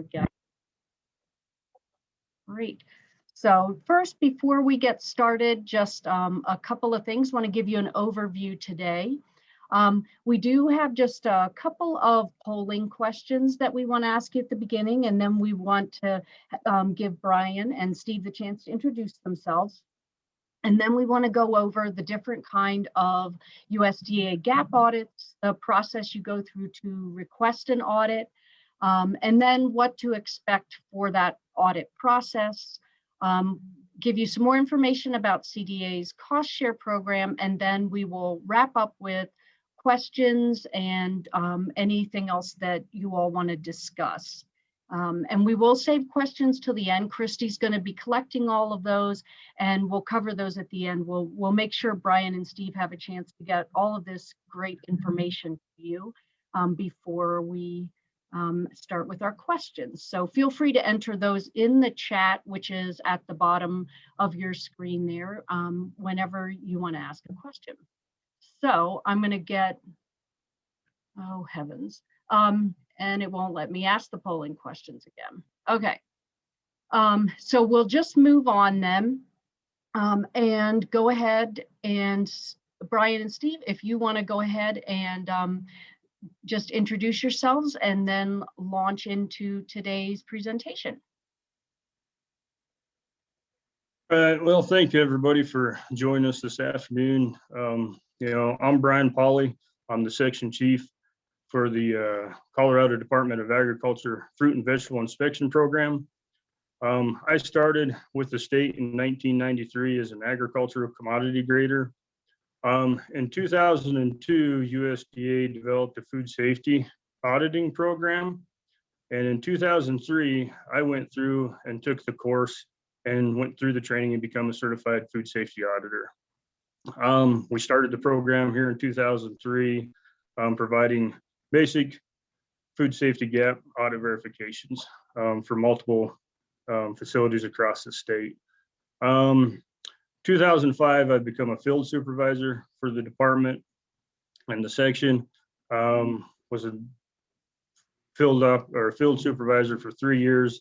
we go. Great. So first, before we get started, just a couple of things. I want to give you an overview today. We do have just a couple of polling questions that we want to ask you at the beginning, and then we want to give Brian and Steve the chance to introduce themselves. And then we want to go over the different kind of USDA GAP audits, the process you go through to request an audit, and then what to expect for that audit process, give you some more information about CDA's cost share program, and then we will wrap up with questions and anything else that you all want to discuss. And we will save questions till the end. Christy's going to be collecting all of those, and we'll cover those at the end. We'll make sure Brian and Steve have a chance to get all of this great information to you before we start with our questions. So feel free to enter those in the chat, which is at the bottom of your screen there, whenever you want to ask a question. So I'm going to get, oh heavens. And it won't let me ask the polling questions again. Okay, so we'll just move on then and go ahead and Brian and Steve, if you want to go ahead and just introduce yourselves and then launch into today's presentation. Well, thank you everybody for joining us this afternoon. I'm Brian Pauley. I'm the section chief for the Colorado Department of Agriculture Fruit and Vegetable Inspection Program. I started with the state in 1993 as an agricultural commodity grader. In 2002, USDA developed a food safety auditing program. And in 2003, I went through and took the course and went through the training and become a certified food safety auditor. We started the program here in 2003, providing basic food safety gap audit verifications for multiple facilities across the state. 2005, I've become a field supervisor for the department and the section. Was a field supervisor for 3 years.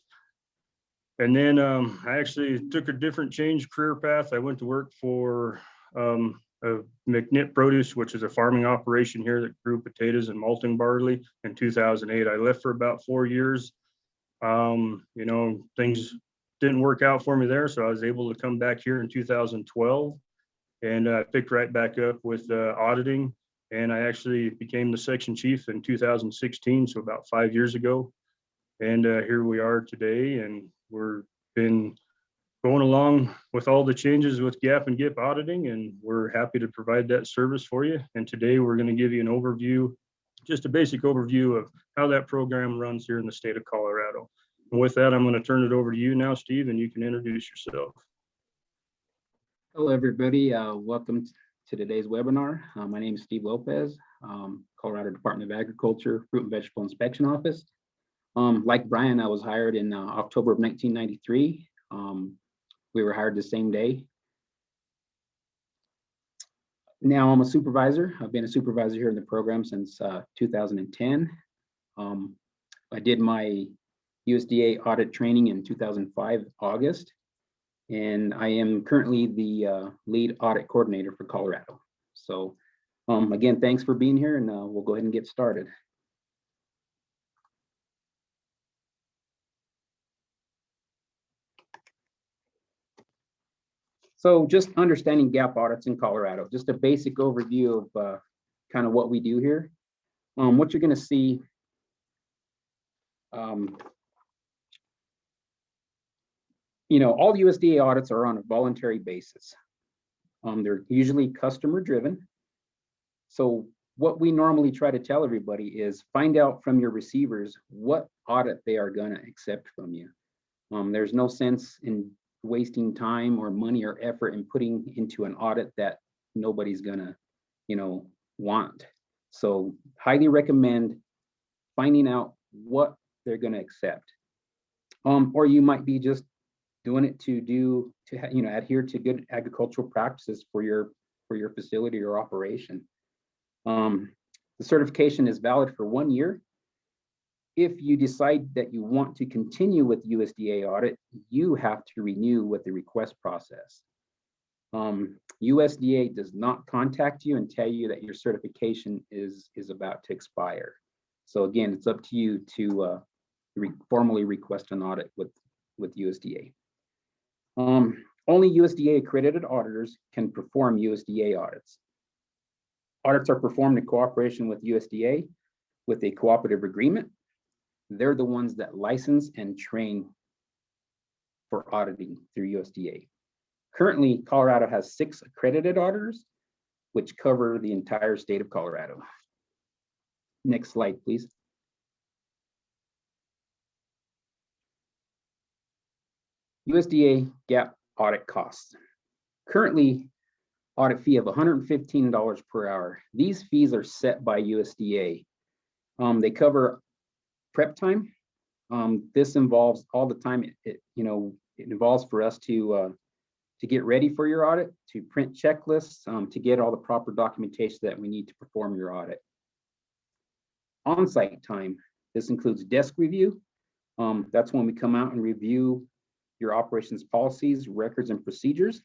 And then I actually took a different career path. I went to work for McNitt Produce, which is a farming operation here that grew potatoes and malting barley in 2008. I left for about 4 years. Things didn't work out for me there, so I was able to come back here in 2012 and I picked right back up with auditing. And I actually became the section chief in 2016, so about 5 years ago. And here we are today, and we're been going along with all the changes with GAP and GIP auditing, and we're happy to provide that service for you. And today we're going to give you an overview, just a basic overview of how that program runs here in the state of Colorado. And with that, I'm going to turn it over to you now, Steve, and you can introduce yourself. Hello, everybody. Welcome to today's webinar. My name is Steve Lopez, Colorado Department of Agriculture, Fruit and Vegetable Inspection Office. Like Brian, I was hired in October of 1993. We were hired the same day. Now I'm a supervisor. I've been a supervisor here in the program since 2010. I did my USDA audit training in 2005, August, and I am currently the lead audit coordinator for Colorado. So again, thanks for being here, and we'll go ahead and get started. So just understanding GAP audits in Colorado, just a basic overview of kind of what we do here. What you're going to see, all USDA audits are on a voluntary basis. They're usually customer driven. So what we normally try to tell everybody is find out from your receivers what audit they are going to accept from you. There's no sense in wasting time or money or effort in putting into an audit that nobody's gonna, want. So highly recommend finding out what they're gonna accept. Or you might be just doing it to adhere to good agricultural practices for your facility or operation. The certification is valid for 1 year. if you decide that you want to continue with USDA audit, you have to renew with the request process. USDA does not contact you and tell you that your certification is about to expire. So again, it's up to you to formally request an audit with USDA. Only USDA accredited auditors can perform USDA audits. Audits are performed in cooperation with USDA with a cooperative agreement. They're the ones that license and train for auditing through USDA. Currently, Colorado has 6 accredited auditors, which cover the entire state of Colorado. Next slide, please. USDA GAP audit costs. Currently, audit fee of $115 per hour. These fees are set by USDA. They cover prep time. This involves all the time. It involves for us to get ready for your audit, to print checklists, to get all the proper documentation that we need to perform your audit. On-site time. This includes desk review. That's when we come out and review your operations policies, records, and procedures.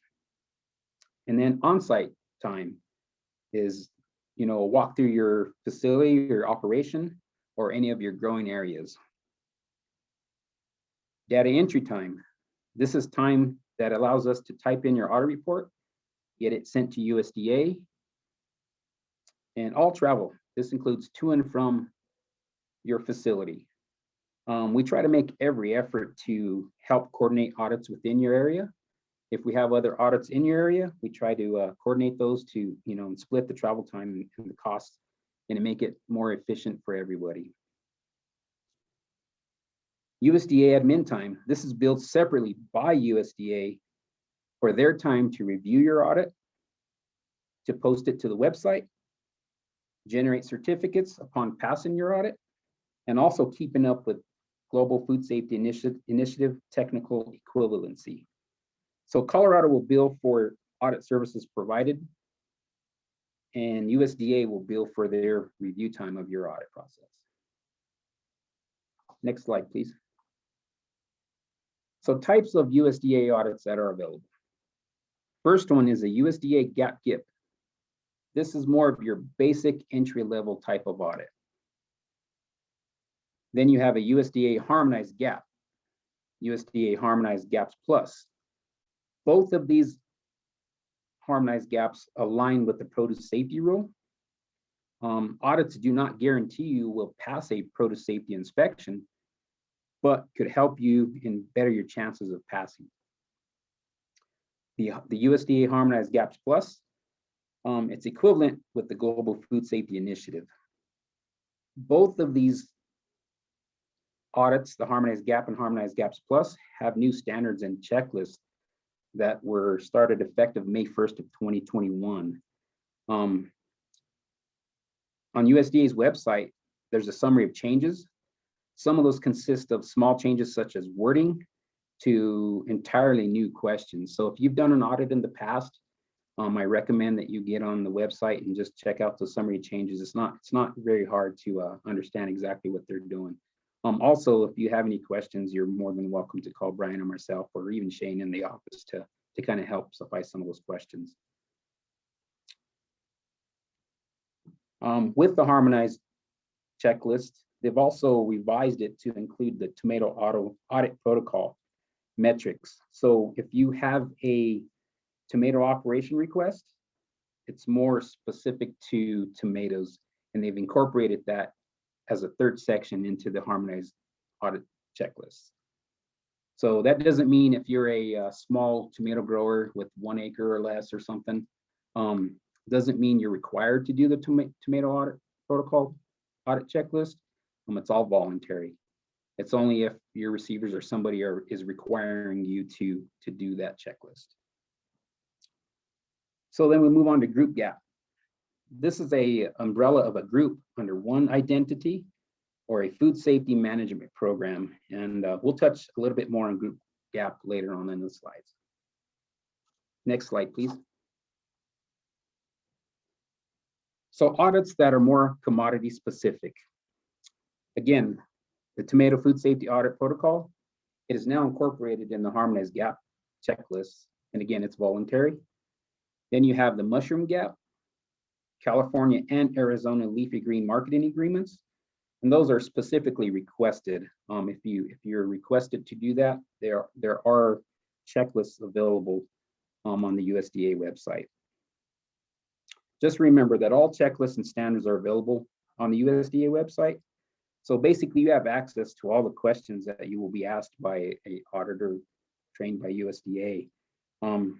And then on-site time is, a walk through your facility, your operation, or any of your growing areas. Data entry time. This is time that allows us to type in your audit report, get it sent to USDA, and all travel. This includes to and from your facility. We try to make every effort to help coordinate audits within your area. If we have other audits in your area, we try to coordinate those to, and split the travel time and the costs and to make it more efficient for everybody. USDA admin time. This is billed separately by USDA for their time to review your audit, to post it to the website, generate certificates upon passing your audit, and also keeping up with Global Food Safety Initiative technical equivalency. So Colorado will bill for audit services provided, and USDA will bill for their review time of your audit process. Next slide, please. So types of USDA audits that are available. First one is a USDA GAP. This is more of your basic entry-level type of audit. Then you have a USDA harmonized GAP, USDA harmonized GAPs plus. Both of these harmonized GAPs align with the produce safety rule. Audits do not guarantee you will pass a produce safety inspection, but could help you and better your chances of passing. The USDA harmonized GAPs plus, it's equivalent with the Global Food Safety Initiative. Both of these audits, the harmonized GAP and harmonized GAPs plus, have new standards and checklists that were started effective May 1st of 2021. On USDA's website, there's a summary of changes. Some of those consist of small changes such as wording to entirely new questions. So if you've done an audit in the past, I recommend that you get on the website and just check out the summary changes. It's not very hard to understand exactly what they're doing. Also, if you have any questions, you're more than welcome to call Brian or myself, or even Shane in the office to kind of help suffice some of those questions. With the harmonized checklist, they've also revised it to include the tomato audit protocol metrics. So if you have a tomato operation request, it's more specific to tomatoes, and they've incorporated that as a third section into the harmonized audit checklist. So that doesn't mean if you're a small tomato grower with 1 acre or less or something, doesn't mean you're required to do the tomato audit protocol audit checklist. It's all voluntary. It's only if your receivers or somebody is requiring you to do that checklist. So then we move on to group GAP. This is a umbrella of a group under one identity or a food safety management program. And we'll touch a little bit more on group GAP later on in the slides. Next slide, please. So audits that are more commodity specific. Again, The tomato food safety audit protocol, it is now incorporated in the harmonized GAP checklist. And again, it's voluntary. Then you have the mushroom GAP, California and Arizona leafy green marketing agreements. And those are specifically requested. If you're requested to do that, there are checklists available on the USDA website. Just remember that all checklists and standards are available on the USDA website. So basically you have access to all the questions that you will be asked by an auditor trained by USDA. It's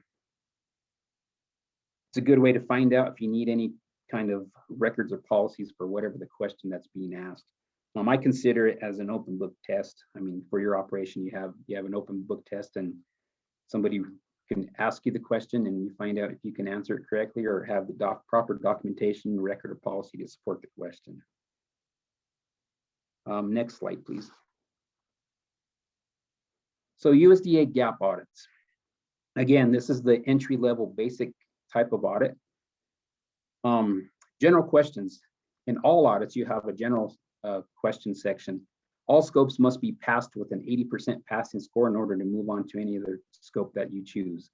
a good way to find out if you need any kind of records or policies for whatever the question that's being asked. I consider it as an open book test. I mean, for your operation, you have an open book test, and somebody can ask you the question and you find out if you can answer it correctly or have the proper documentation, record, or policy to support the question. Next slide, please. So USDA GAP audits. Again, this is the entry-level basic type of audit. General questions. In all audits, you have a general question section. All scopes must be passed with an 80% passing score in order to move on to any other scope that you choose.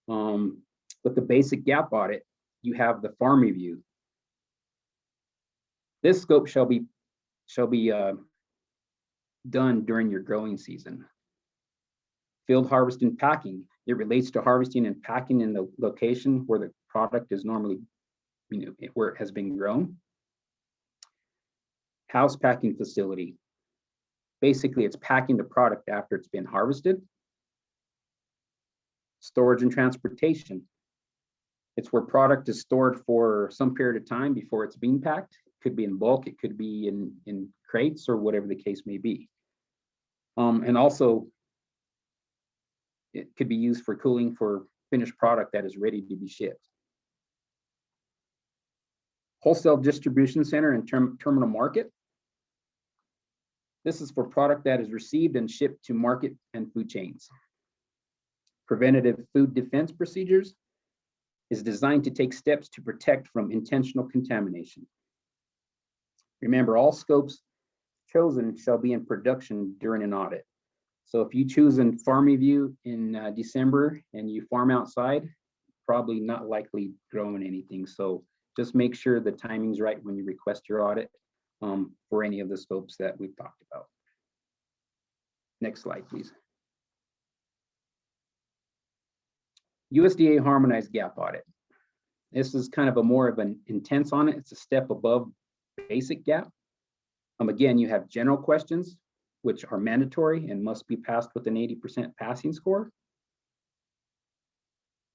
With the basic GAP audit, you have the farm review. This scope shall be done during your growing season. Field harvest and packing. It relates to harvesting and packing in the location where the product is normally, where it has been grown. House packing facility. Basically, it's packing the product after it's been harvested. Storage and transportation. It's where product is stored for some period of time before it's being packed. It could be in bulk, it could be in crates, or whatever the case may be. And also, it could be used for cooling for finished product that is ready to be shipped. Wholesale distribution center and terminal market. This is for product that is received and shipped to market and food chains. Preventative food defense procedures is designed to take steps to protect from intentional contamination. Remember, all scopes chosen shall be in production during an audit. So if you choose a farm review in December and you farm outside, probably not likely growing anything. So just make sure the timing's right when you request your audit for any of the scopes that we've talked about. Next slide, please. USDA harmonized GAP audit. This is kind of a more of an intense on it. It's a step above basic GAP. Again, you have general questions, which are mandatory and must be passed with an 80% passing score.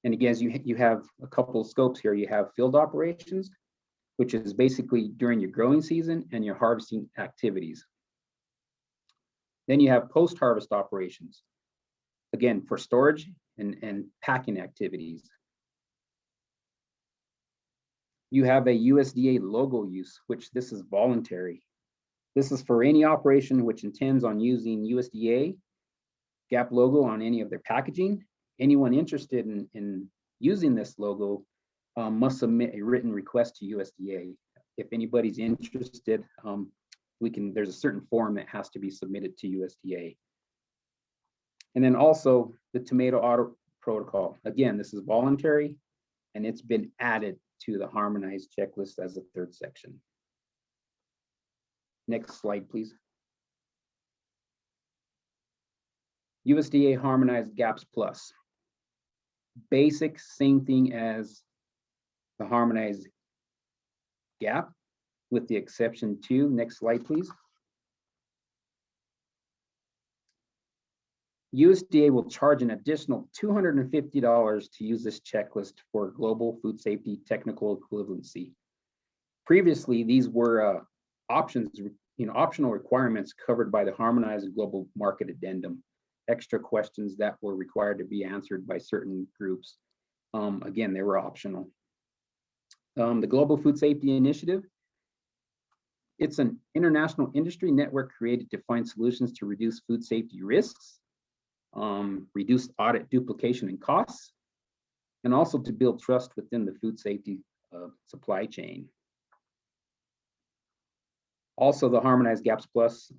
And again, you have a couple of scopes here. You have field operations, which is basically during your growing season and your harvesting activities. Then you have post-harvest operations, again, for storage and packing activities. You have a USDA logo use, which this is voluntary. This is for any operation which intends on using USDA GAP logo on any of their packaging. Anyone interested in using this logo must submit a written request to USDA. If anybody's interested, there's a certain form that has to be submitted to USDA. And then also the tomato audit protocol. Again, this is voluntary and it's been added to the harmonized checklist as a third section. Next slide, please. USDA harmonized GAPs plus. Basic, same thing as the harmonized GAP, with the exception to, next slide, please. USDA will charge an additional $250 to use this checklist for global food safety technical equivalency. Previously, these were optional requirements covered by the harmonized global market addendum, extra questions that were required to be answered by certain groups. Again, they were optional. The Global Food Safety Initiative, it's an international industry network created to find solutions to reduce food safety risks, reduce audit duplication and costs, and also to build trust within the food safety supply chain. Also, the Harmonized GAPS Plus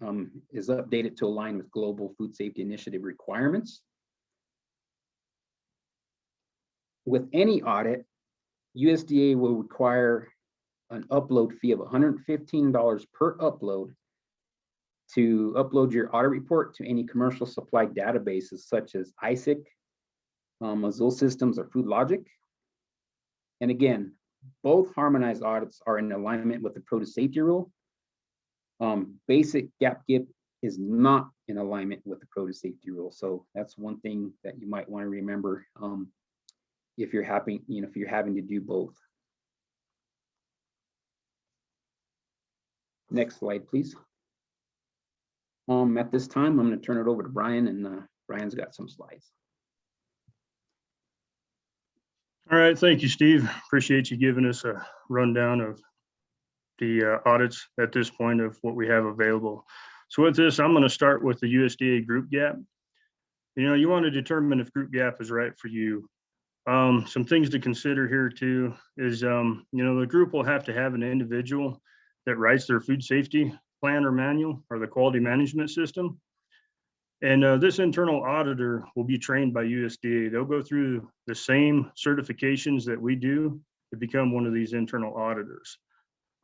is updated to align with Global Food Safety Initiative requirements. With any audit, USDA will require an upload fee of $115 per upload to upload your audit report to any commercial supply databases such as ISIC, Azul Systems, or Food Logic. And again, both harmonized audits are in alignment with the produce safety rule. Basic GAP is not in alignment with the produce safety rule. So that's one thing that you might want to remember if you're having to do both. Next slide, please. At this time, I'm going to turn it over to Brian, and Brian's got some slides. All right, thank you, Steve. Appreciate you giving us a rundown of the audits at this point of what we have available. So with this, I'm going to start with the USDA Group GAP. You want to determine if Group GAP is right for you. Some things to consider here too is, the group will have to have an individual that writes their food safety plan or manual or the quality management system. And this internal auditor will be trained by USDA. They'll go through the same certifications that we do to become one of these internal auditors.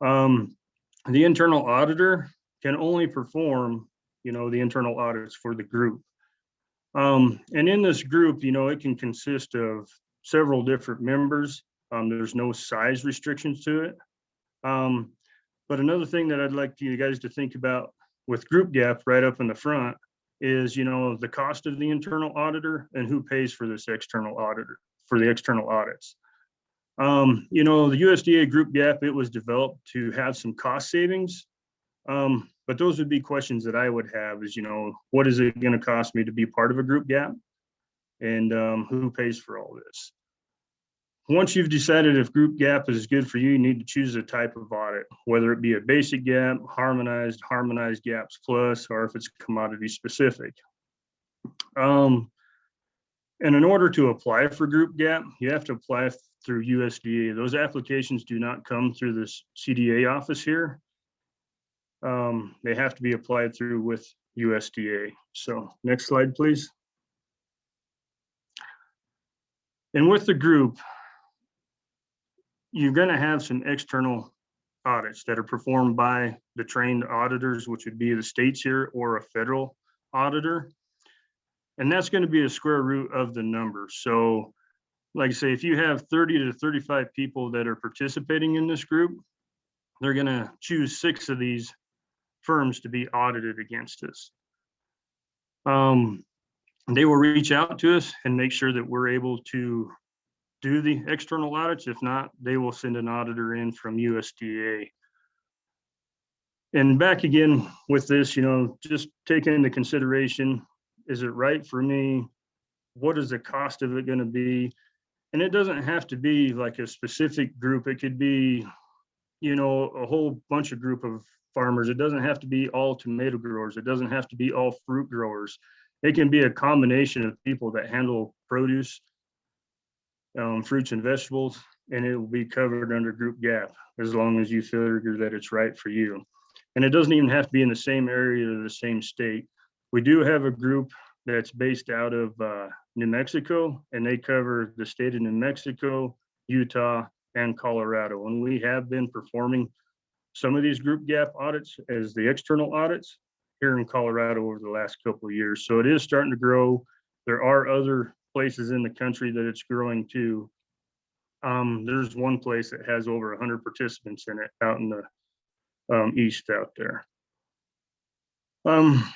The internal auditor can only perform, the internal audits for the group. And in this group, it can consist of several different members. There's no size restrictions to it. But another thing that I'd like you guys to think about with Group GAP right up in the front is, the cost of the internal auditor and who pays for this external auditor, for the external audits. The USDA Group GAP, it was developed to have some cost savings. But those would be questions that I would have is, what is it going to cost me to be part of a Group GAP? And who pays for all this? Once you've decided if Group GAP is good for you, you need to choose a type of audit, whether it be a basic GAP, harmonized GAPs plus, or if it's commodity specific. And in order to apply for Group GAP, you have to apply through USDA. Those applications do not come through the CDA office here. They have to be applied through with USDA. So next slide, please. And with the group, you're going to have some external audits that are performed by the trained auditors, which would be the states here or a federal auditor. And that's going to be a square root of the number. So like I say, if you have 30 to 35 people that are participating in this group, they're going to choose 6 of these firms to be audited against us. They will reach out to us and make sure that we're able to do the external audits. If not, they will send an auditor in from USDA. And back again with this, just take into consideration, is it right for me? What is the cost of it going to be? And it doesn't have to be like a specific group. It could be, a whole bunch of group of farmers. It doesn't have to be all tomato growers. It doesn't have to be all fruit growers. It can be a combination of people that handle produce, fruits and vegetables, and it will be covered under Group GAP as long as you figure that it's right for you. And it doesn't even have to be in the same area or the same state. We do have a group that's based out of New Mexico, and they cover the state of New Mexico, Utah, and Colorado. And we have been performing some of these Group GAP audits as the external audits here in Colorado over the last couple of years. So it is starting to grow. There are other places in the country that it's growing to. There's one place that has over 100 participants in it out in the east out there.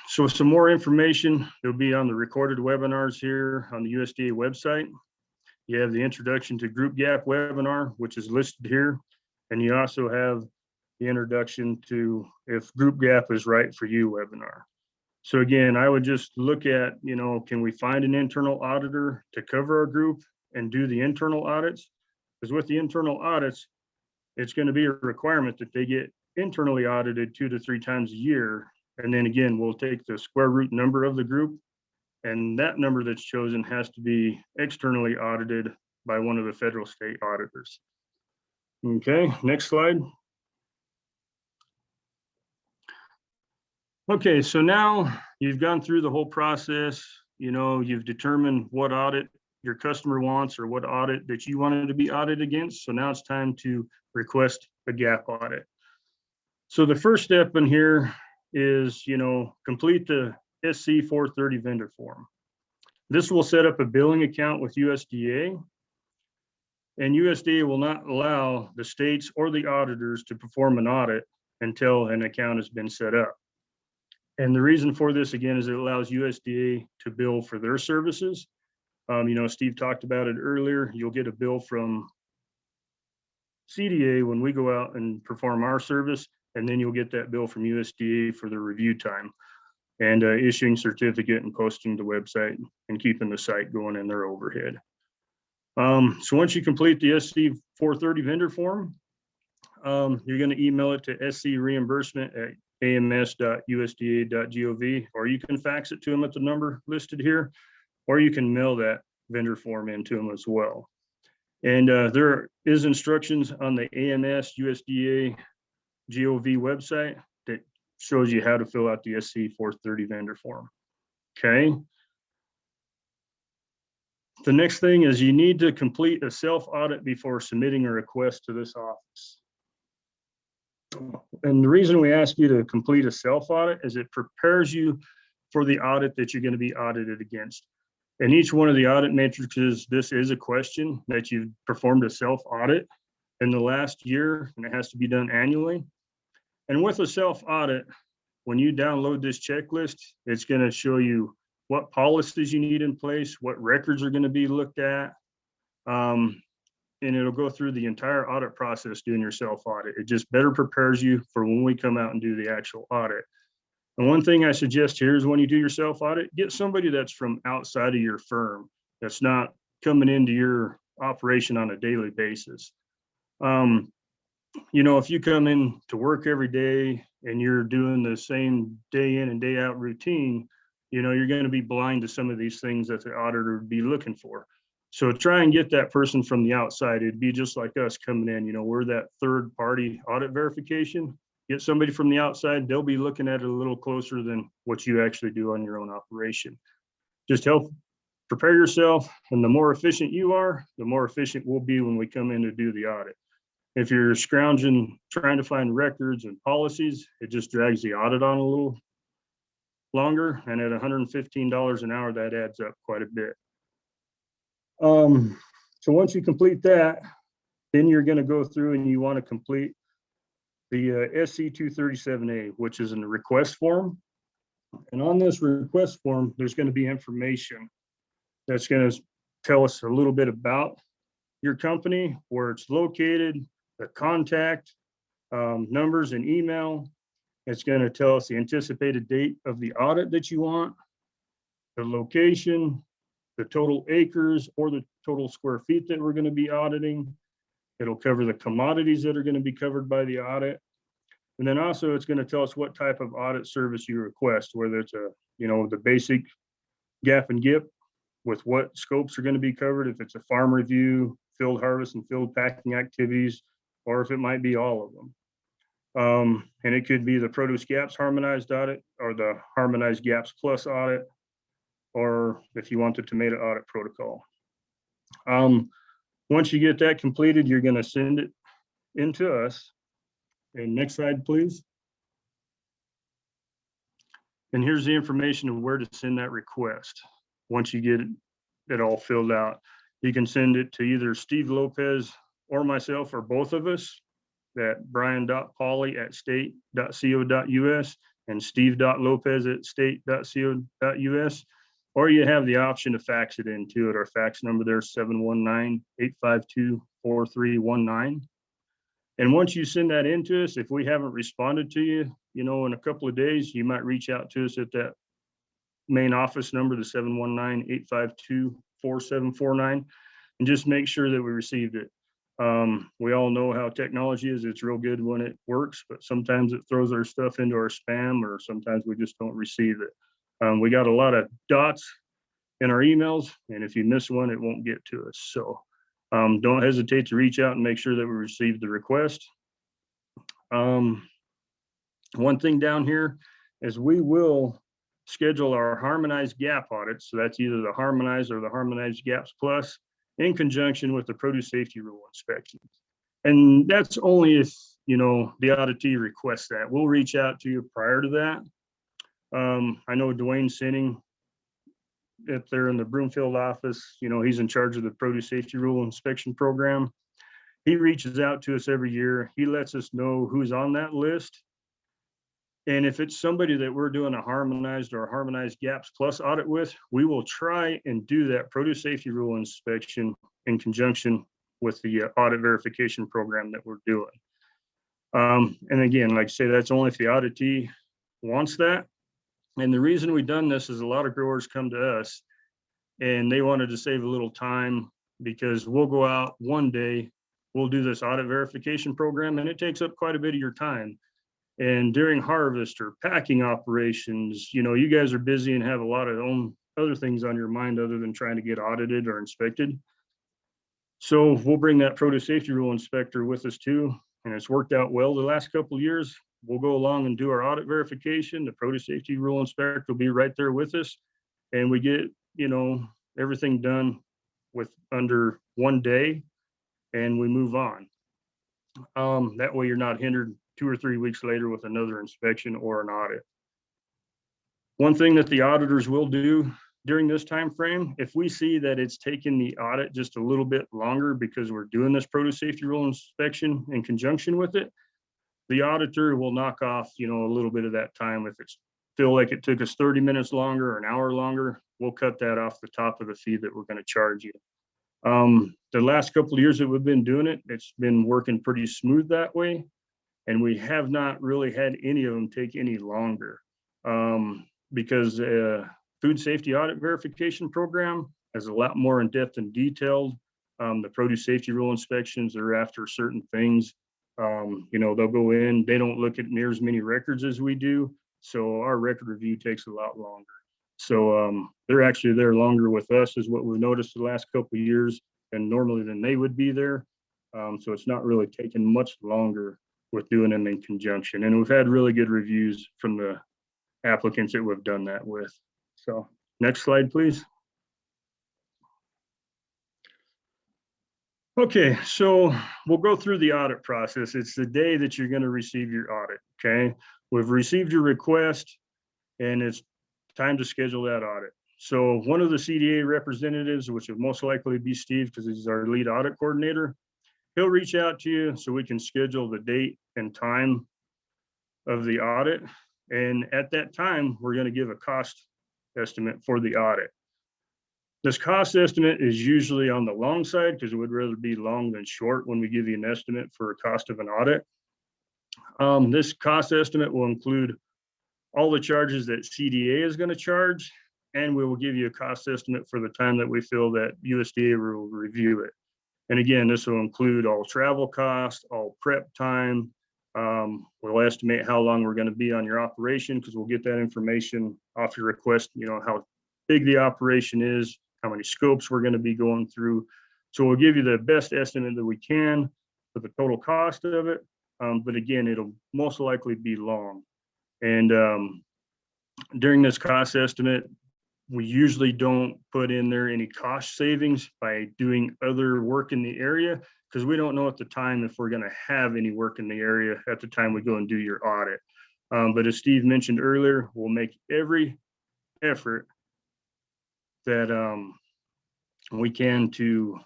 So some more information, it'll be on the recorded webinars here on the USDA website. You have the introduction to Group GAP webinar, which is listed here. And you also have the introduction to if Group GAP is right for you webinar. So again, I would just look at, can we find an internal auditor to cover our group and do the internal audits? Because with the internal audits, it's going to be a requirement that they get internally audited 2 to 3 times a year. And then again, we'll take the square root number of the group, and that number that's chosen has to be externally audited by one of the federal state auditors. Okay, next slide. Okay, so now you've gone through the whole process, you've determined what audit your customer wants or what audit that you wanted to be audited against. So now it's time to request a GAP audit. So the first step in here is, complete the SC 430 vendor form. This will set up a billing account with USDA, and USDA will not allow the states or the auditors to perform an audit until an account has been set up. And the reason for this, again, is it allows USDA to bill for their services. Steve talked about it earlier. You'll get a bill from CDA when we go out and perform our service, and then you'll get that bill from USDA for the review time and issuing certificate and posting the website and keeping the site going in their overhead. So once you complete the SC 430 vendor form, you're going to email it to screimbursement@ams.usda.gov, or you can fax it to them at the number listed here, or you can mail that vendor form into them as well. And there is instructions on the AMS USDA GOV website that shows you how to fill out the SC 430 vendor form. Okay. The next thing is you need to complete a self-audit before submitting a request to this office. And the reason we ask you to complete a self-audit is it prepares you for the audit that you're going to be audited against. And each one of the audit matrices, this is a question that you've performed a self-audit in the last year, and it has to be done annually. And with a self-audit, when you download this checklist, it's going to show you what policies you need in place, what records are going to be looked at, and it'll go through the entire audit process doing your self-audit. It just better prepares you for when we come out and do the actual audit. And one thing I suggest here is when you do your self-audit, get somebody that's from outside of your firm, that's not coming into your operation on a daily basis. If you come in to work every day and you're doing the same day in and day out routine, you're going to be blind to some of these things that the auditor would be looking for. So try and get that person from the outside. It'd be just like us coming in, we're that third party audit verification. Get somebody from the outside, they'll be looking at it a little closer than what you actually do on your own operation. Just help prepare yourself, and the more efficient you are, the more efficient we'll be when we come in to do the audit. If you're scrounging, trying to find records and policies, it just drags the audit on a little longer, and at $115 an hour, that adds up quite a bit. So once you complete that, then you're going to go through and you want to complete the SC 237A, which is in the request form. And on this request form, there's going to be information that's going to tell us a little bit about your company, where it's located, the contact numbers and email. It's going to tell us the anticipated date of the audit that you want, the location, the total acres or the total square feet that we're going to be auditing. It'll cover the commodities that are going to be covered by the audit. And then also it's going to tell us what type of audit service you request, whether it's the basic GAP and GIP with what scopes are going to be covered, if it's a farm review, field harvest and field packing activities, or if it might be all of them. And it could be the produce GAPs harmonized audit or the harmonized GAPs plus audit, or if you want the tomato audit protocol. Once you get that completed, you're going to send it into us. And next slide, please. And here's the information of where to send that request. Once you get it all filled out, you can send it to either Steve Lopez or myself or both of us at brian.pauly@state.co.us and steve.lopez@state.co.us. Or you have the option to fax it into it. Our fax number there is 719-852-4319. And once you send that into us, if we haven't responded to you, in a couple of days, you might reach out to us at that main office number, the 719-852-4749, and just make sure that we received it. We all know how technology is. It's real good when it works, but sometimes it throws our stuff into our spam, or sometimes we just don't receive it. We got a lot of dots in our emails, and if you miss one, it won't get to us. So don't hesitate to reach out and make sure that we received the request. One thing down here is we will schedule our harmonized GAP audits. So that's either the harmonized or the harmonized GAPs plus in conjunction with the produce safety rule inspections. And that's only if, you know, the auditee requests that. We'll reach out to you prior to that. I know Dwayne Sinning, if they're in the Broomfield office, you know, he's in charge of the produce safety rule inspection program. He reaches out to us every year. He lets us know who's on that list. And if it's somebody that we're doing a harmonized or harmonized GAPs plus audit with, we will try and do that produce safety rule inspection in conjunction with the audit verification program that we're doing. And again, like I say, that's only if the auditee wants that. And the reason we've done this is a lot of growers come to us and they wanted to save a little time because we'll go out one day, we'll do this audit verification program, and it takes up quite a bit of your time. And during harvest or packing operations, you know, you guys are busy and have a lot of other things on your mind other than trying to get audited or inspected. So we'll bring that produce safety rule inspector with us too. And it's worked out well the last couple of years. We'll go along and do our audit verification. The produce safety rule inspector will be right there with us. And we get, you know, everything done with under one day and we move on. That way you're not hindered 2 or 3 weeks later with another inspection or an audit. One thing that the auditors will do during this time frame, if we see that it's taken the audit just a little bit longer because we're doing this produce safety rule inspection in conjunction with it, the auditor will knock off, you know, a little bit of that time. If it's feel like it took us 30 minutes longer or an hour longer, we'll cut that off the top of the fee that we're going to charge you. The last couple of years that we've been doing it, it's been working pretty smooth that way. And we have not really had any of them take any longer because food safety audit verification program is a lot more in depth and detailed. The produce safety rule inspections are after certain things. You know, they'll go in, they don't look at near as many records as we do. So our record review takes a lot longer. So they're actually there longer with us is what we've noticed the last couple of years and normally than they would be there. So it's not really taking much longer with doing them in conjunction. And we've had really good reviews from the applicants that we've done that with. So next slide, please. Okay, so we'll go through the audit process. It's the day that you're going to receive your audit, okay? We've received your request and it's time to schedule that audit. So one of the CDA representatives, which will most likely be Steve because he's our lead audit coordinator, he'll reach out to you so we can schedule the date and time of the audit. And at that time, we're going to give a cost estimate for the audit. This cost estimate is usually on the long side because it would rather be long than short when we give you an estimate for a cost of an audit. This cost estimate will include all the charges that CDA is going to charge, and we will give you a cost estimate for the time that we feel that USDA will review it. And again, this will include all travel costs, all prep time. We'll estimate how long we're going to be on your operation because we'll get that information off your request, you know, how big the operation is, how many scopes we're going to be going through. So we'll give you the best estimate that we can for the total cost of it. But again, it'll most likely be long. And during this cost estimate, we usually don't put in there any cost savings by doing other work in the area because we don't know at the time if we're going to have any work in the area at the time we go and do your audit. But as Steve mentioned earlier, we'll make every effort that we can to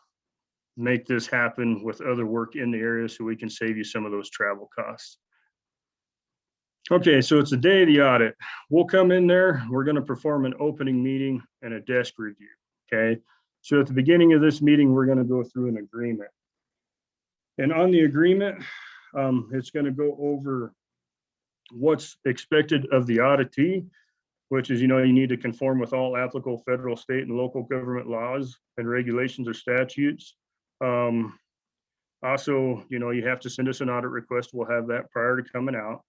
make this happen with other work in the area so we can save you some of those travel costs. Okay, so it's the day of the audit. We'll come in there, we're going to perform an opening meeting and a desk review, okay? So at the beginning of this meeting, we're going to go through an agreement. And on the agreement, it's going to go over what's expected of the auditee, which is, you know, you need to conform with all applicable federal, state, and local government laws and regulations or statutes. Also, you know, you have to send us an audit request. We'll have that prior to coming out.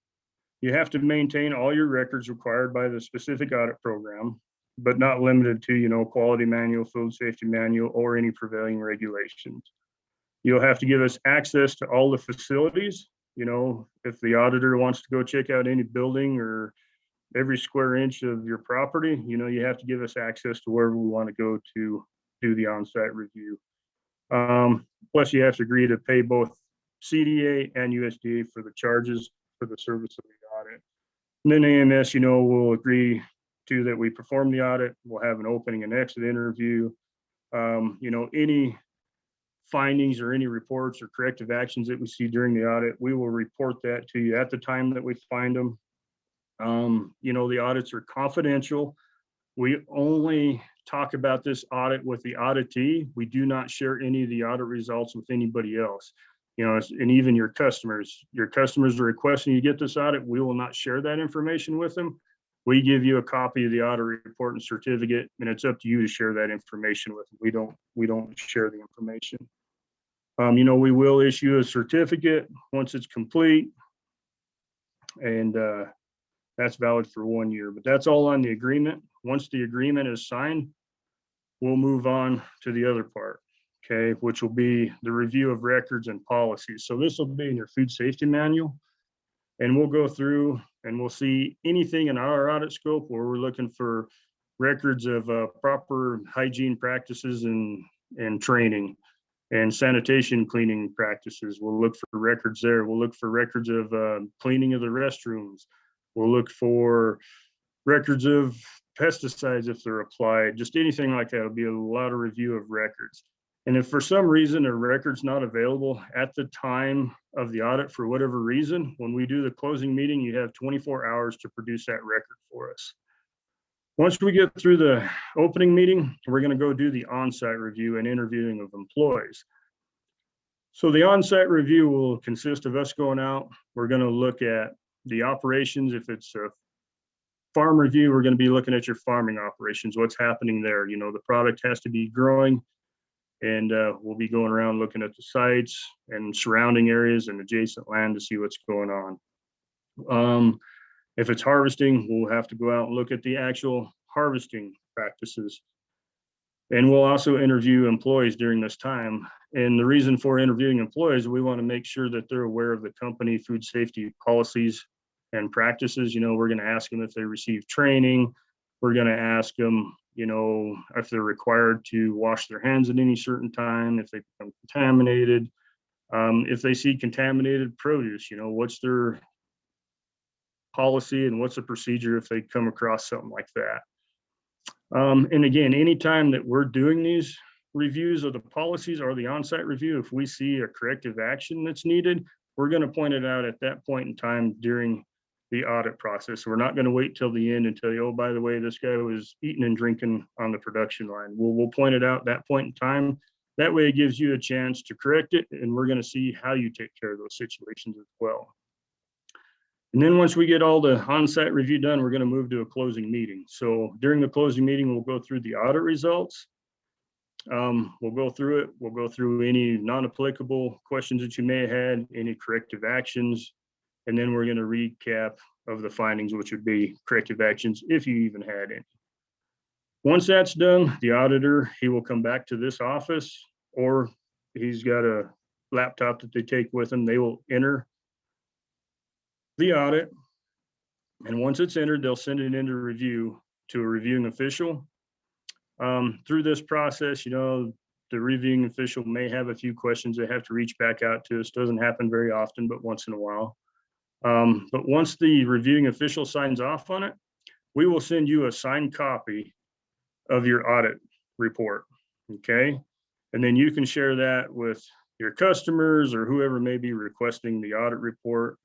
You have to maintain all your records required by the specific audit program, but not limited to, you know, quality manual, food safety manual, or any prevailing regulations. You'll have to give us access to all the facilities. You know, if the auditor wants to go check out any building or every square inch of your property, you have to give us access to wherever we want to go to do the on-site review. Plus you have to agree to pay both CDA and USDA for the charges for the service of the audit. And then AMS, will agree to that we perform the audit. We'll have an opening and exit interview. Any findings or any reports or corrective actions that we see during the audit, we will report that to you at the time that we find them. The audits are confidential. We only talk about this audit with the auditee. We do not share any of the audit results with anybody else. And even your customers are requesting you get this audit. We will not share that information with them. We give you a copy of the audit report and certificate, and it's up to you to share that information with them. We don't share the information. We will issue a certificate once it's complete, and that's valid for 1 year, but that's all on the agreement. Once the agreement is signed, we'll move on to the other part, okay, which will be the review of records and policies. So this will be in your food safety manual, and we'll go through and we'll see anything in our audit scope where we're looking for records of proper hygiene practices and training and sanitation cleaning practices. We'll look for records there. We'll look for records of cleaning of the restrooms. We'll look for records of pesticides if they're applied, just anything like that. It'll be a lot of review of records. And if for some reason a record's not available at the time of the audit for whatever reason, when we do the closing meeting, you have 24 hours to produce that record for us. Once we get through the opening meeting, we're going to go do the on-site review and interviewing of employees. So the on-site review will consist of us going out. We're going to look at the operations. If it's a farm review, we're going to be looking at your farming operations, what's happening there. The product has to be growing, and we'll be going around looking at the sites and surrounding areas and adjacent land to see what's going on. If it's harvesting, we'll have to go out and look at the actual harvesting practices. And we'll also interview employees during this time. And the reason for interviewing employees, we want to make sure that they're aware of the company food safety policies and practices. We're going to ask them if they receive training. We're going to ask them, if they're required to wash their hands at any certain time, if they become contaminated, if they see contaminated produce, what's their policy and what's the procedure if they come across something like that. And again, anytime that we're doing these reviews of the policies or the on-site review, if we see a corrective action that's needed, we're going to point it out at that point in time during the audit process. We're not going to wait till the end and tell you, oh, by the way, this guy was eating and drinking on the production line. We'll point it out at that point in time. That way it gives you a chance to correct it, and we're going to see how you take care of those situations as well. And then once we get all the on-site review done, we're going to move to a closing meeting. So during the closing meeting, we'll go through the audit results. We'll go through it. We'll go through any non-applicable questions that you may have had, any corrective actions, and then we're going to recap of the findings, which would be corrective actions if you even had any. Once that's done, the auditor, he will come back to this office, or he's got a laptop that they take with him. They will enter the audit, and once it's entered, they'll send it into review to a reviewing official. Through this process, the reviewing official may have a few questions. They have to reach back out to us. Doesn't happen very often, but once in a while. But once the reviewing official signs off on it, we will send you a signed copy of your audit report, okay? And then you can share that with your customers or whoever may be requesting the audit report.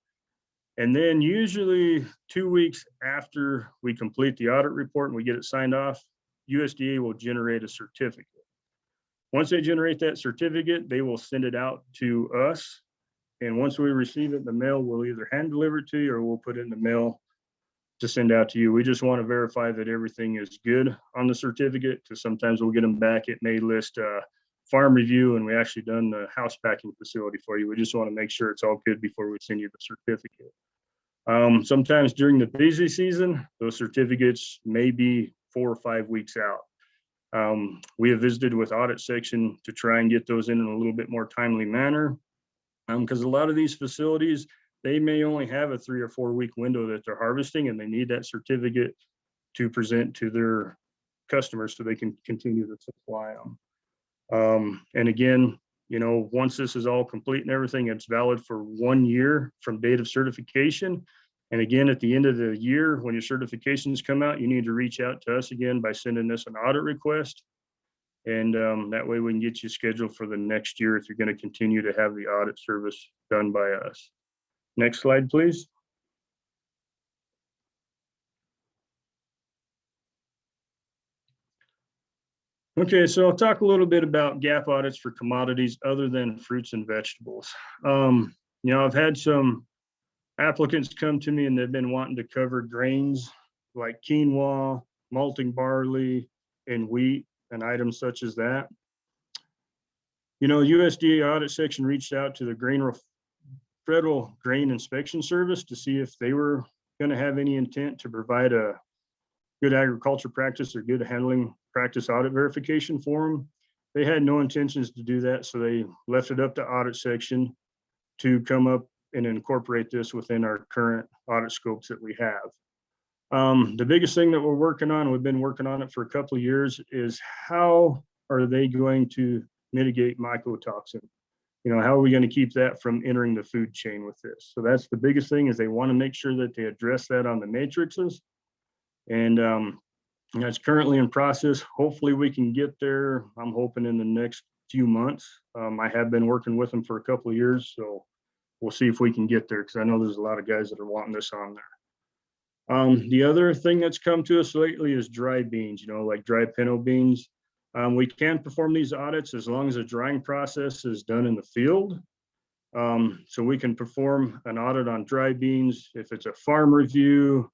And then usually 2 weeks after we complete the audit report and we get it signed off, USDA will generate a certificate. Once they generate that certificate, they will send it out to us. And once we receive it in the mail, we'll either hand deliver it to you or we'll put it in the mail to send out to you. We just want to verify that everything is good on the certificate, because sometimes we'll get them back. It may list farm review and we actually done the house packing facility for you. We just want to make sure it's all good before we send you the certificate. Sometimes during the busy season, those certificates may be 4 or 5 weeks out. We have visited with audit section to try and get those in a little bit more timely manner, because a lot of these facilities, they may only have a 3 or 4 week window that they're harvesting, and they need that certificate to present to their customers so they can continue to supply them. And again, once this is all complete and everything, it's valid for 1 year from date of certification. And again, at the end of the year, when your certifications come out, you need to reach out to us again by sending us an audit request. And that way we can get you scheduled for the next year if you're going to continue to have the audit service done by us. Next slide, please. Okay, so I'll talk a little bit about GAP audits for commodities other than fruits and vegetables. I've had some applicants come to me and they've been wanting to cover grains like quinoa, malting barley, and wheat, and items such as that. USDA audit section reached out to the Federal Grain Inspection Service to see if they were going to have any intent to provide a good agriculture practice or good handling practice audit verification for them. They had no intentions to do that, so they left it up to audit section to come up and incorporate this within our current audit scopes that we have. The biggest thing that we're working on, we've been working on it for a couple of years, is how are they going to mitigate mycotoxin? How are we going to keep that from entering the food chain with this? So that's the biggest thing, is they want to make sure that they address that on the matrices. And it's currently in process. Hopefully we can get there. I'm hoping in the next few months. I have been working with them for a couple of years, so we'll see if we can get there, because I know there's a lot of guys that are wanting this on there. The other thing that's come to us lately is dry beans, like dry pinto beans. We can perform these audits as long as the drying process is done in the field. So we can perform an audit on dry beans if it's a farm review,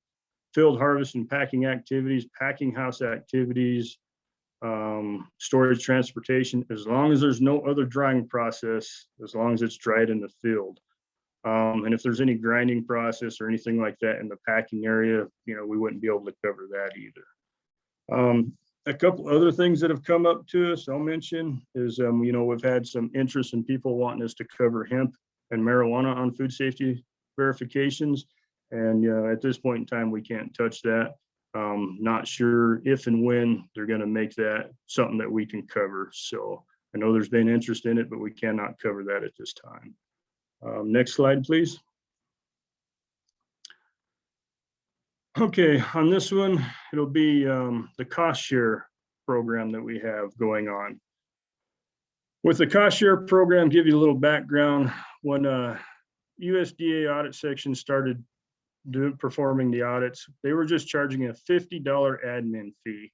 field harvest and packing activities, packing house activities, storage, transportation, as long as there's no other drying process, as long as it's dried in the field. And if there's any grinding process or anything like that in the packing area, we wouldn't be able to cover that either. A couple other things that have come up to us, I'll mention, is, we've had some interest in people wanting us to cover hemp and marijuana on food safety verifications. And at this point in time, we can't touch that. Not sure if and when they're going to make that something that we can cover. So I know there's been interest in it, but we cannot cover that at this time. Next slide, please. Okay, on this one, it'll be the cost share program that we have going on. With the cost share program, give you a little background. When USDA audit section started performing the audits, they were just charging a $50 admin fee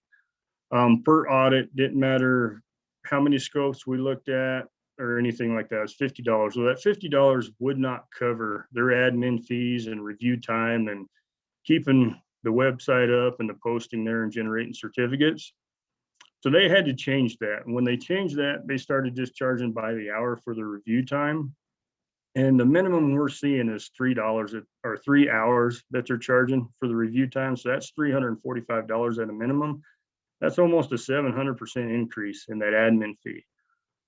per audit. Didn't matter how many scopes we looked at or anything like that. It was $50. Well, that $50 would not cover their admin fees and review time and keeping the website up and the posting there and generating certificates. So they had to change that. And when they changed that, they started just charging by the hour for the review time. And the minimum we're seeing is $3 or 3 hours that they're charging for the review time. So that's $345 at a minimum. That's almost a 700% increase in that admin fee.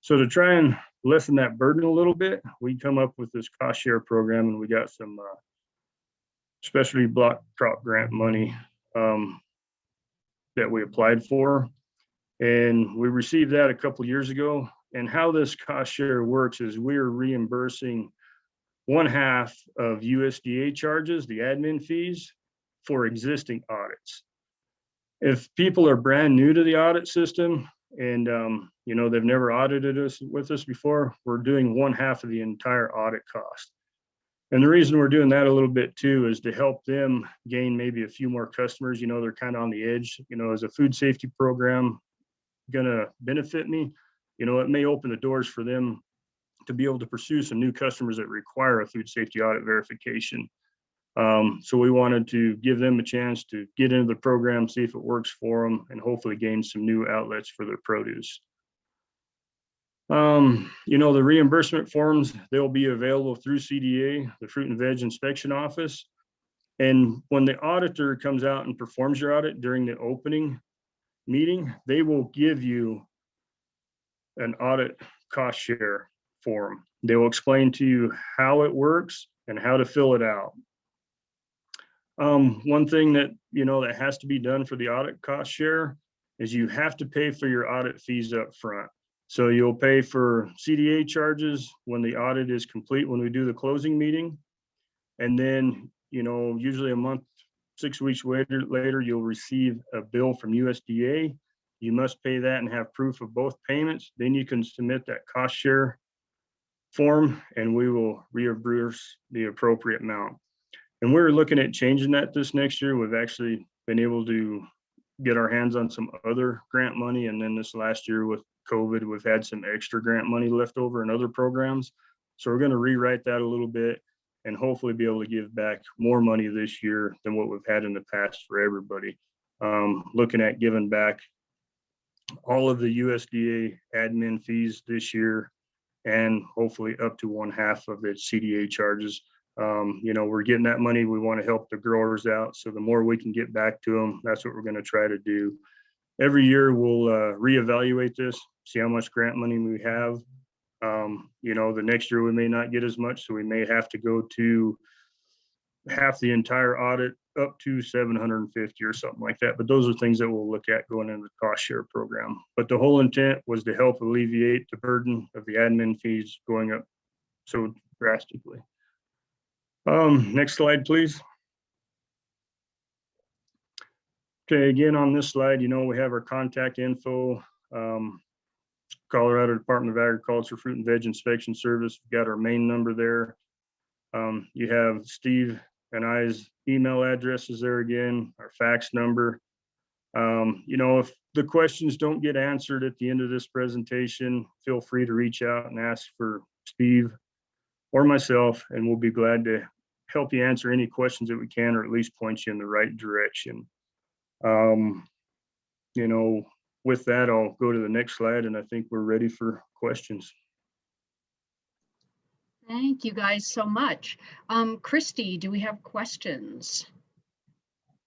So to try and lessen that burden a little bit, we come up with this cost share program, and we got some specialty block crop grant money that we applied for. And we received that a couple of years ago. And how this cost share works is we're reimbursing 1/2 of USDA charges, the admin fees, for existing audits. If people are brand new to the audit system and they've never audited us with us before, we're doing 1/2 of the entire audit cost. And the reason we're doing that a little bit too is to help them gain maybe a few more customers. They're kind of on the edge. Is a food safety program gonna benefit me? It may open the doors for them to be able to pursue some new customers that require a food safety audit verification. So we wanted to give them a chance to get into the program, see if it works for them, and hopefully gain some new outlets for their produce. The reimbursement forms, they'll be available through CDA, the Fruit and Veg Inspection Office. And when the auditor comes out and performs your audit during the opening meeting, they will give you an audit cost share form. They will explain to you how it works, and how to fill it out. One thing that, that has to be done for the audit cost share is you have to pay for your audit fees up front. So you'll pay for CDA charges when the audit is complete, when we do the closing meeting. And then, usually a month, 6 weeks later, you'll receive a bill from USDA. You must pay that and have proof of both payments. Then you can submit that cost share form and we will reimburse the appropriate amount. And we're looking at changing that this next year. We've actually been able to get our hands on some other grant money. And then this last year with COVID, we've had some extra grant money left over in other programs. So we're going to rewrite that a little bit and hopefully be able to give back more money this year than what we've had in the past for everybody. Looking at giving back all of the USDA admin fees this year and hopefully up to 1/2 of the CDA charges. We're getting that money. We want to help the growers out. So the more we can get back to them, that's what we're going to try to do. Every year we'll reevaluate this, see how much grant money we have. The next year we may not get as much, so we may have to go to half the entire audit up to 750 or something like that. But those are things that we'll look at going into the cost share program. But the whole intent was to help alleviate the burden of the admin fees going up so drastically. Next slide, please. Okay, again, on this slide, we have our contact info, Colorado Department of Agriculture, Fruit and Veg Inspection Service. We've got our main number there. You have Steve and I's email addresses there again, our fax number. If the questions don't get answered at the end of this presentation, feel free to reach out and ask for Steve or myself, and we'll be glad to help you answer any questions that we can, or at least point you in the right direction. With that, I'll go to the next slide, and I think we're ready for questions. Thank you guys so much. Christy, do we have questions?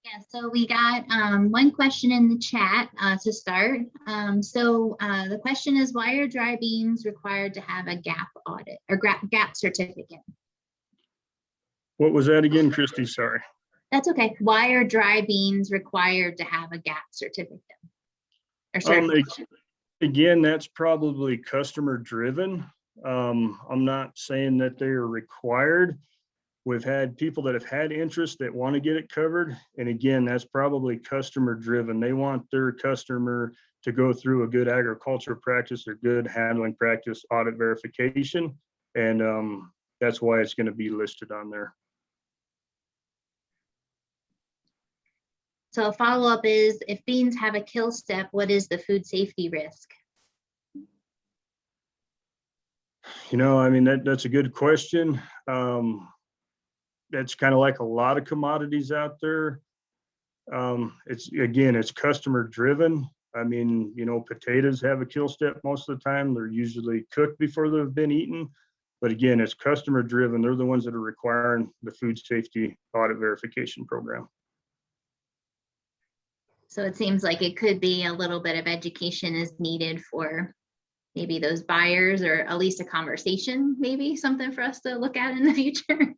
Yeah, so we got one question in the chat to start. The question is, why are dry beans required to have a GAP audit or GAP certificate? What was that again, Christy? Sorry. That's okay. Why are dry beans required to have a GAP certificate? Or Again, that's probably customer driven. I'm not saying that they are required. We've had people that have had interest that want to get it covered. And again, that's probably customer driven. They want their customer to go through a good agriculture practice or good handling practice audit verification. And that's why it's going to be listed on there. So a follow-up is, if beans have a kill step, what is the food safety risk? That's a good question. That's kind of like a lot of commodities out there. It's customer driven. Potatoes have a kill step most of the time. They're usually cooked before they've been eaten. But again, it's customer driven. They're the ones that are requiring the food safety audit verification program. So it seems like it could be a little bit of education is needed for maybe those buyers, or at least a conversation, maybe something for us to look at in the future.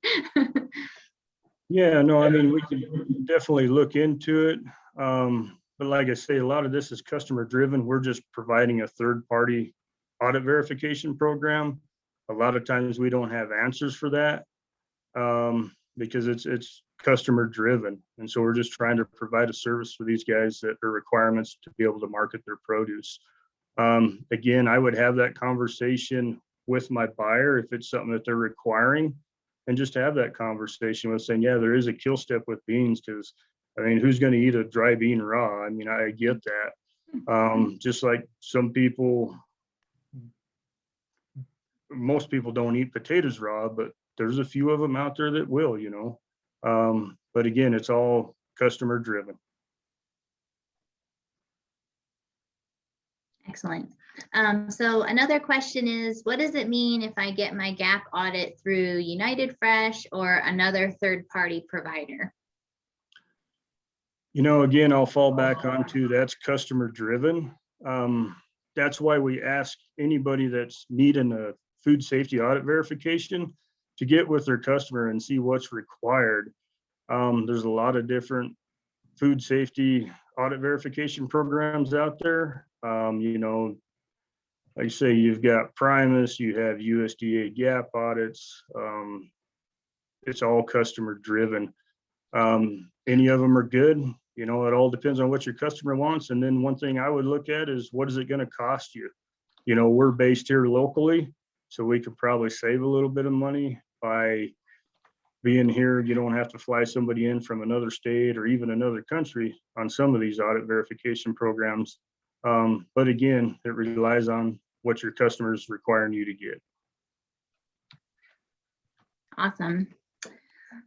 Yeah, no, we can definitely look into it. But like I say, a lot of this is customer driven. We're just providing a third-party audit verification program. A lot of times we don't have answers for that because it's customer driven. And so we're just trying to provide a service for these guys that are requirements to be able to market their produce. Again, I would have that conversation with my buyer if it's something that they're requiring, and just have that conversation with saying, yeah, there is a kill step with beans, because who's going to eat a dry bean raw? I get that. Just like most people don't eat potatoes raw, but there's a few of them out there that will, but again, it's all customer driven. Excellent. So another question is, what does it mean if I get my GAP audit through United Fresh or another third-party provider? Again, I'll fall back onto that's customer driven. That's why we ask anybody that's needing a food safety audit verification to get with their customer and see what's required. There's a lot of different food safety audit verification programs out there. You know, like you say, you've got Primus, you have USDA GAP audits. It's all customer driven. Any of them are good. You know, it all depends on what your customer wants. And then one thing I would look at is what is it going to cost you? You know, we're based here locally, so we could probably save a little bit of money by being here. You don't have to fly somebody in from another state or even another country on some of these audit verification programs. But again, it relies on what your customers requiring you to get. Awesome.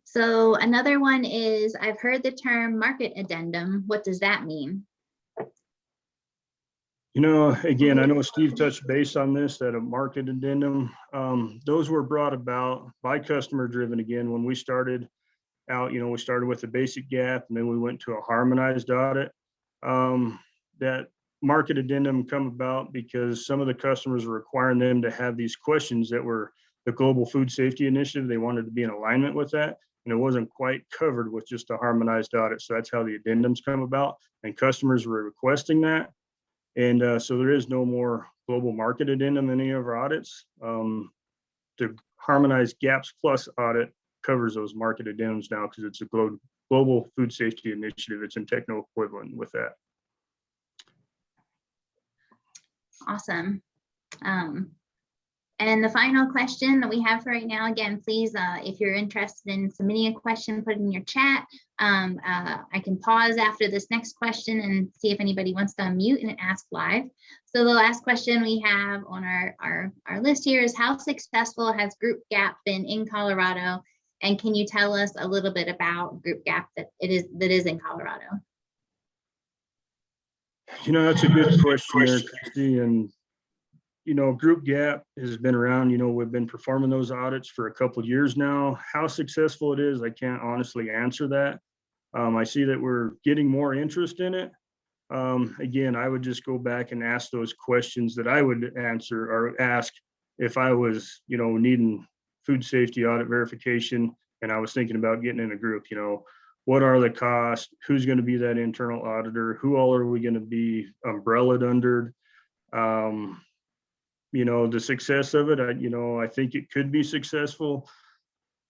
So another one is, I've heard the term market addendum. What does that mean? You know, again, I know Steve touched base on this, that a market addendum, those were brought about by customer driven. Again, when we started out, you know, we started with the basic GAP and then we went to a harmonized audit. That market addendum come about because some of the customers were requiring them to have these questions that were the Global Food Safety Initiative. They wanted to be in alignment with that, and it wasn't quite covered with just a harmonized audit. So that's how the addendums come about, and customers were requesting that. And so there is no more global market addendum in any of our audits. The harmonized GAPS Plus audit covers those market addendums now because it's a global food safety initiative. It's in techno equivalent with that. Awesome. And the final question that we have for right now, again, please, if you're interested in submitting a question, put it in your chat. I can pause after this next question and see if anybody wants to unmute and ask live. So the last question we have on our list here is, how successful has Group GAP been in Colorado? And can you tell us a little bit about Group GAP that is in Colorado? You know, that's a good question there, Christy. And you know, Group GAP has been around. You know, we've been performing those audits for a couple of years now. How successful it is, I can't honestly answer that. I see that we're getting more interest in it. Again, I would just go back and ask those questions that I would answer or ask if I was, you know, needing food safety audit verification and I was thinking about getting in a group. You know, what are the costs? Who's going to be that internal auditor? Who all are we going to be umbrellaed under? You know, the success of it, I think it could be successful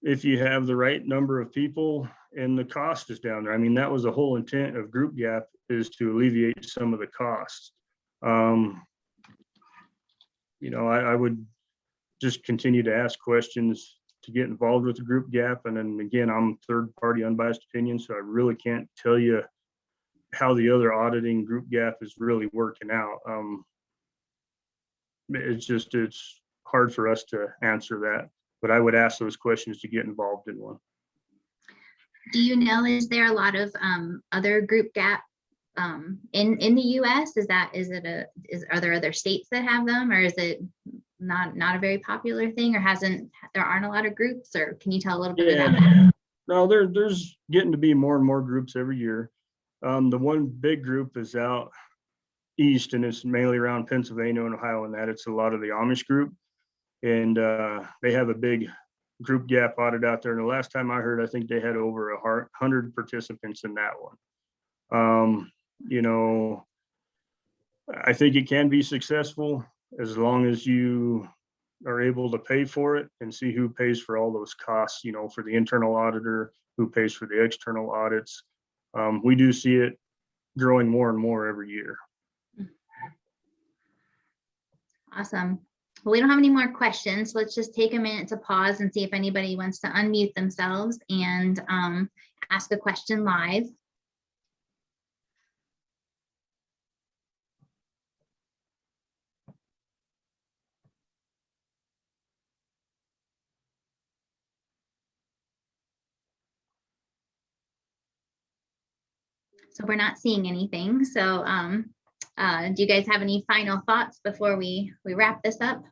if you have the right number of people and the cost is down there. I mean, that was the whole intent of Group GAP, is to alleviate some of the costs. You know, I would just continue to ask questions to get involved with the Group GAP. And then again, I'm third party unbiased opinion, so I really can't tell you how the other auditing Group GAP is really working out. It's hard for us to answer that, but I would ask those questions to get involved in one. Do you know, is there a lot of other Group GAP in the US? Are there other states that have them, or is it not a very popular thing, or there aren't a lot of groups? Or can you tell a little bit about that? No, there's getting to be more and more groups every year. The one big group is out east, and it's mainly around Pennsylvania and Ohio, and that it's a lot of the Amish group, and they have a big Group GAP audit out there. And the last time I heard, I think they had over 100 participants in that one. You know, I think it can be successful as long as you are able to pay for it and see who pays for all those costs, you know, for the internal auditor, who pays for the external audits. We do see it growing more and more every year. Awesome. Well, we don't have any more questions. So let's just take a minute to pause and see if anybody wants to unmute themselves and ask a question live. So we're not seeing anything. So do you guys have any final thoughts before we wrap this up?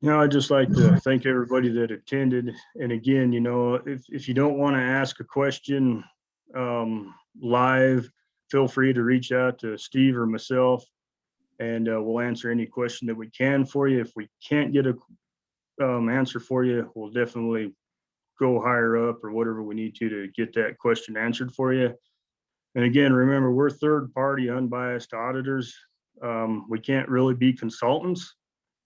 You know, I'd just like to thank everybody that attended. And again, you know, if you don't want to ask a question live, feel free to reach out to Steve or myself, and we'll answer any question that we can for you. If we can't get a answer for you, we'll definitely go higher up or whatever we need to get that question answered for you. And again, remember, we're third-party unbiased auditors. We can't really be consultants,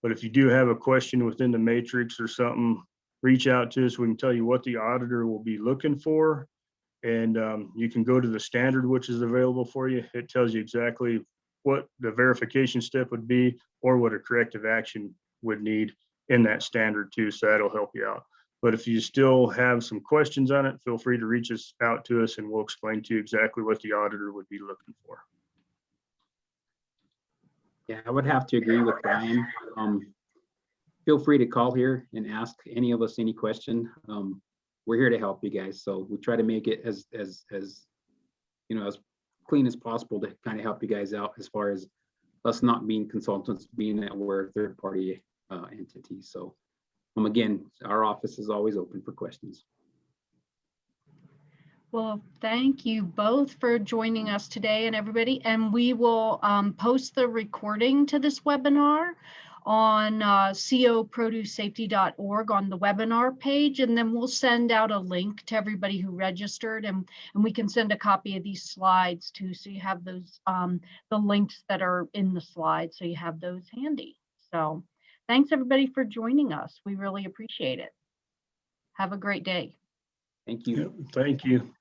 but if you do have a question within the matrix or something, reach out to us. We can tell you what the auditor will be looking for. And you can go to the standard, which is available for you. It tells you exactly what the verification step would be or what a corrective action would need in that standard too. So that'll help you out. But if you still have some questions on it, feel free to reach us out to us and we'll explain to you exactly what the auditor would be looking for. Yeah, I would have to agree with Brian. Feel free to call here and ask any of us any question. We're here to help you guys. So we try to make it as you know, as clean as possible to kind of help you guys out as far as us not being consultants, being that we're a third party entity. So again, our office is always open for questions. Well, thank you both for joining us today and everybody. And we will post the recording to this webinar on coproducesafety.org on the webinar page. And then we'll send out a link to everybody who registered, and we can send a copy of these slides too. So you have those, the links that are in the slides. So you have those handy. So thanks everybody for joining us. We really appreciate it. Have a great day. Thank you. Yep, thank you.